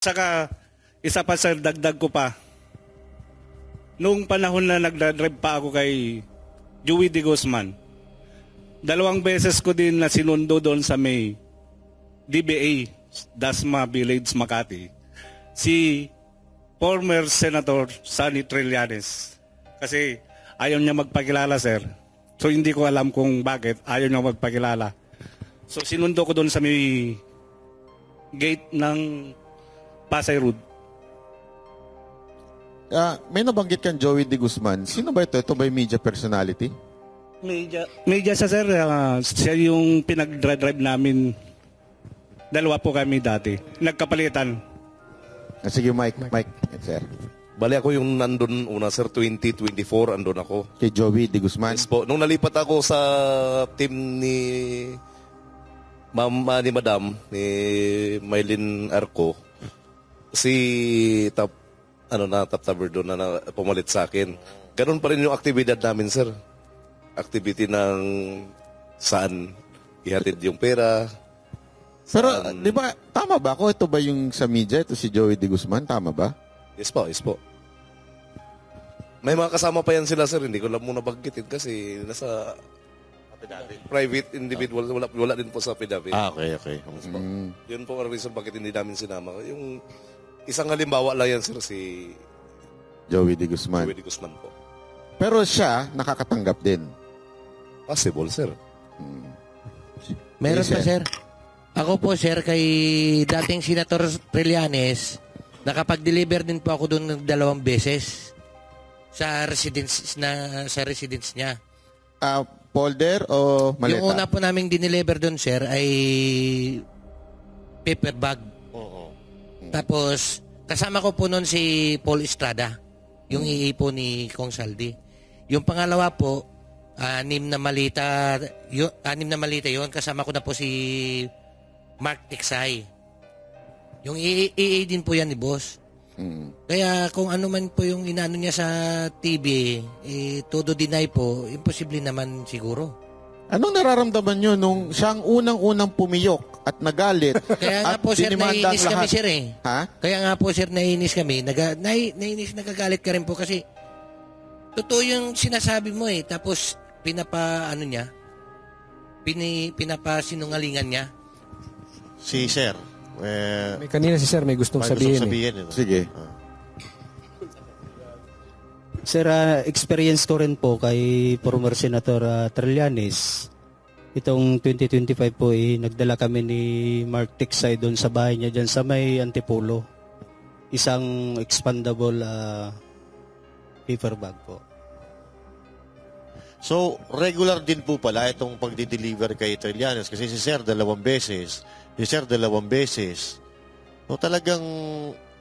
Saka, isa pa sir, dagdag ko pa. Noong panahon na nagdadrive pa ako kay Joey De Guzman, 2 beses ko din na sinundo doon sa may DBA, Dasma Village, Makati, si former Senator Sonny Trillanes. Kasi ayaw niya magpakilala, sir. So hindi ko alam kung bakit ayaw niya magpakilala. So sinundo ko doon sa may gate ng Pasay Road. May nabanggit kang Joey De Guzman. Sino ba ito? Ito ba yung media personality? Media siya, sir. Siya yung pinag-drive namin. 2 po kami dati. Nagkapalitan. Sige, Mike, sir. Bali ako yung nandun una, sir, 2024, andun ako. Kay Joey De Guzman. Yes po. Nung nalipat ako sa team ni Madam, ni Maylin Arco, si top taber doon na pumalit sa akin. Ganun pa rin yung aktibidad namin, sir. Activity ng saan ihatid yung pera. Pero, di ba, tama ba ako? Ito ba yung sa media? Ito si Joey De Guzman? Tama ba? Yes po, yes po. May mga kasama pa yan sila, sir. Hindi ko lang muna baggitin kasi nasa private individual. Wala din po sa affidavit. Okay. Yun po ang reason bakit hindi namin sinama. Yung isang halimbawa lang yan, sir, si Joey De Guzman. Joey De Guzman po. Pero siya, nakakatanggap din. Possible, sir. Meron Yes, pa, sir. Ako po, sir, kay dating Senator Trillanes, nakapag-deliver din po ako doon ng 2 beses sa residence niya. Folder o maleta? Yung una po naming dineliver doon, sir, ay paper bag. Tapos, kasama ko po noon si Paul Estrada, yung iipo ni Kong Saldi. Yung pangalawa po, 6 na malita yun. Kasama ko na po si Mark Tiksay. Yung EA din po yan ni boss. Kaya kung ano man po yung inano niya sa TV, todo deny po, imposible naman siguro. Anong nararamdaman nyo nung siyang unang-unang pumiyok at nagalit? Kaya nga at po, sir, dinimanda ang naiinis kami, lahat? sir, eh. Ha? Kaya nga po, sir, naiinis kami. Nagagalit ka rin po kasi totoo yung sinasabi mo, eh. Tapos, pinapasinungalingan niya. Si Sir. May kanina si Sir may gustong sabihin. Sige. Sir, experience ko rin po kay former Senator Trillanes. Itong 2025 po, nagdala kami ni Mark Tiksay doon sa bahay niya dyan sa may Antipolo. Isang expandable paper bag po. So, regular din po pala itong pagdi-deliver kay Trillanes kasi si Sir 2 beses. Si Sir 2 beses. So, talagang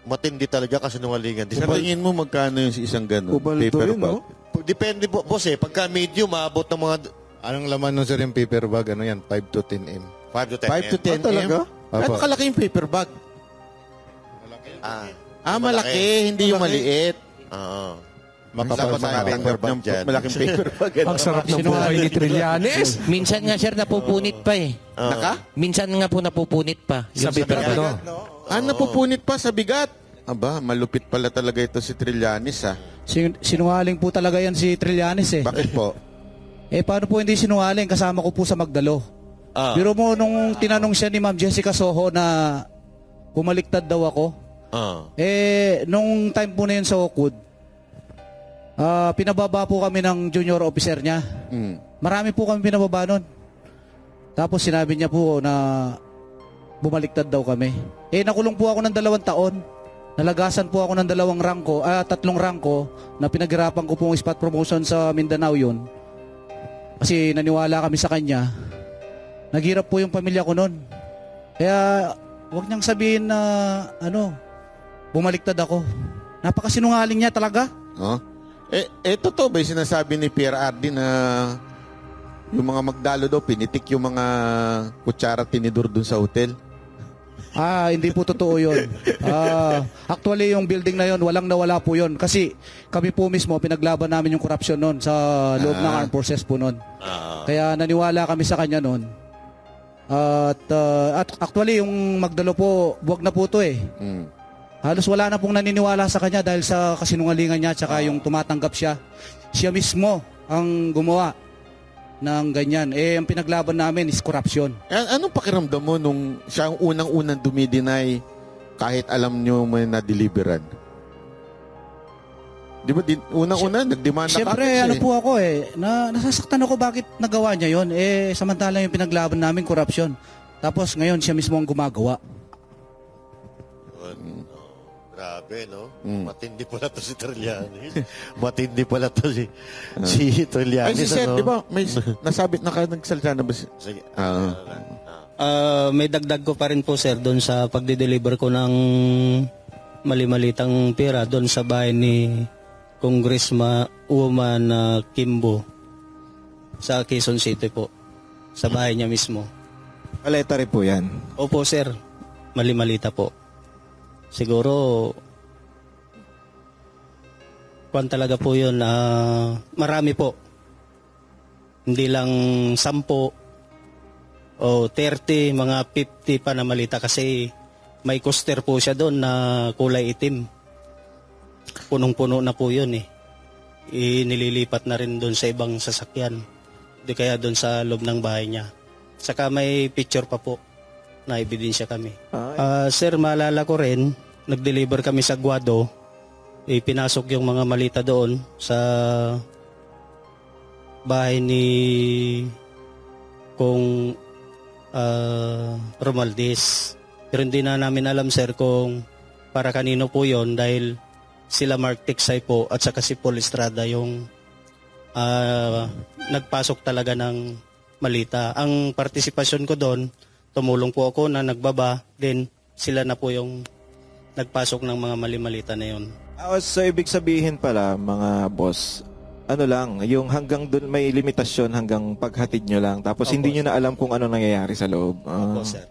matindi talaga kasi nungalingan. Sa tingin mo, magkano yung isang ganun? Paper bag? No? Depende po, boss eh. Pagka medium, maabot ng mga... Anong laman nun, sir, yung paper bag? Ano yan? 5 to 10 m. 5 to 10 5 to 10 talaga? Ano kalaki yung paper bag? Malaki. Hindi yung maliit. Oo. Makapal sa paper bag dyan. Malaking paper bag. Ang sarap ng buhay ni Trillanes. Minsan nga, sir, napupunit pa, eh. Minsan nga po napupunit pa. Sa paper bag. Napupunit pa sa bigat. Aba, malupit pala talaga ito si Trillanes, ha? Sinungaling po talaga yan si Trillanes, eh. Bakit po? Paano po hindi sinungaling? Kasama ko po sa Magdalo. Biro mo nung tinanong siya ni Ma'am Jessica Soho na bumaliktad daw ako. Nung time po na yun sa Oakwood, pinababa po kami ng junior officer niya. Marami po kami pinababa nun. Tapos sinabi niya po na bumaliktad daw kami. Nakulong po ako ng 2 taon. Nalagasan po ako ng 3 rangko na pinaghirapan ko pong spot promotion sa Mindanao yun. Kasi naniwala kami sa kanya. Naghirap po yung pamilya ko nun. Kaya huwag niyang sabihin na bumaliktad ako. Napakasinungaling niya talaga. Totoo ba yung sinasabi ni Pierre Ardi na yung mga Magdalo daw, pinitik yung mga kutsara tinidor dun sa hotel? Hindi po totoo yun. Actually, yung building na yun, walang nawala po yun. Kasi kami po mismo, pinaglaban namin yung corruption nun sa loob ng armed forces po nun. Kaya naniwala kami sa kanya nun. At actually, yung Magdalo po, buwag na po to eh. Halos wala na pong naniniwala sa kanya dahil sa kasinungalingan niya tsaka yung tumatanggap siya. Siya mismo ang gumawa ng ganyan. Ang pinaglaban namin is corruption. Anong pakiramdam mo nung siya ang unang-unang dumideny kahit alam nyo may na-deliveran? Di ba, unang-una, nagdemanda ka. Siyempre, po ako nasasaktan ako bakit nagawa niya yon. Samantala yung pinaglaban namin, corruption. Tapos ngayon, siya mismo ang gumagawa. Grabe, no? Matindi pala to si Trillanes. Matindi pala to si Trillanes. Ay, si Seth, di ba, may nasabit na nagsalita na ba? Sige. May dagdag ko pa rin po, sir, doon sa pagde-deliver ko ng mali-malitang pera doon sa bahay ni Congresswoman Kimbo sa Quezon City po. Sa bahay niya mismo. Paleta rin po yan. Opo, sir. Mali-malita po. Siguro, kung talaga po yun, marami po. Hindi lang 10 o 30, mga 50 pa na malita kasi may coaster po siya doon na kulay itim. Punong-puno na po yun eh. Nililipat na rin doon sa ibang sasakyan. Di kaya doon sa loob ng bahay niya. Saka may picture pa po na ebidensya kami. Sir, maalala ko rin, nag-deliver kami sa Guado. Pinasok yung mga malita doon sa bahay ni Kong Romualdez. Pero hindi na namin alam, sir, kung para kanino po yon dahil sila Mark Tiksay po at saka si Paul Estrada yung nagpasok talaga ng malita. Ang partisipasyon ko doon, tumulong po ako na nagbaba, then sila na po yung nagpasok ng mga mali-malita na yun. So, ibig sabihin pala, mga boss, ano lang, yung hanggang doon may limitasyon hanggang paghatid nyo lang. Tapos Opo, hindi nyo na alam kung ano nangyayari sa loob. Opo, sir.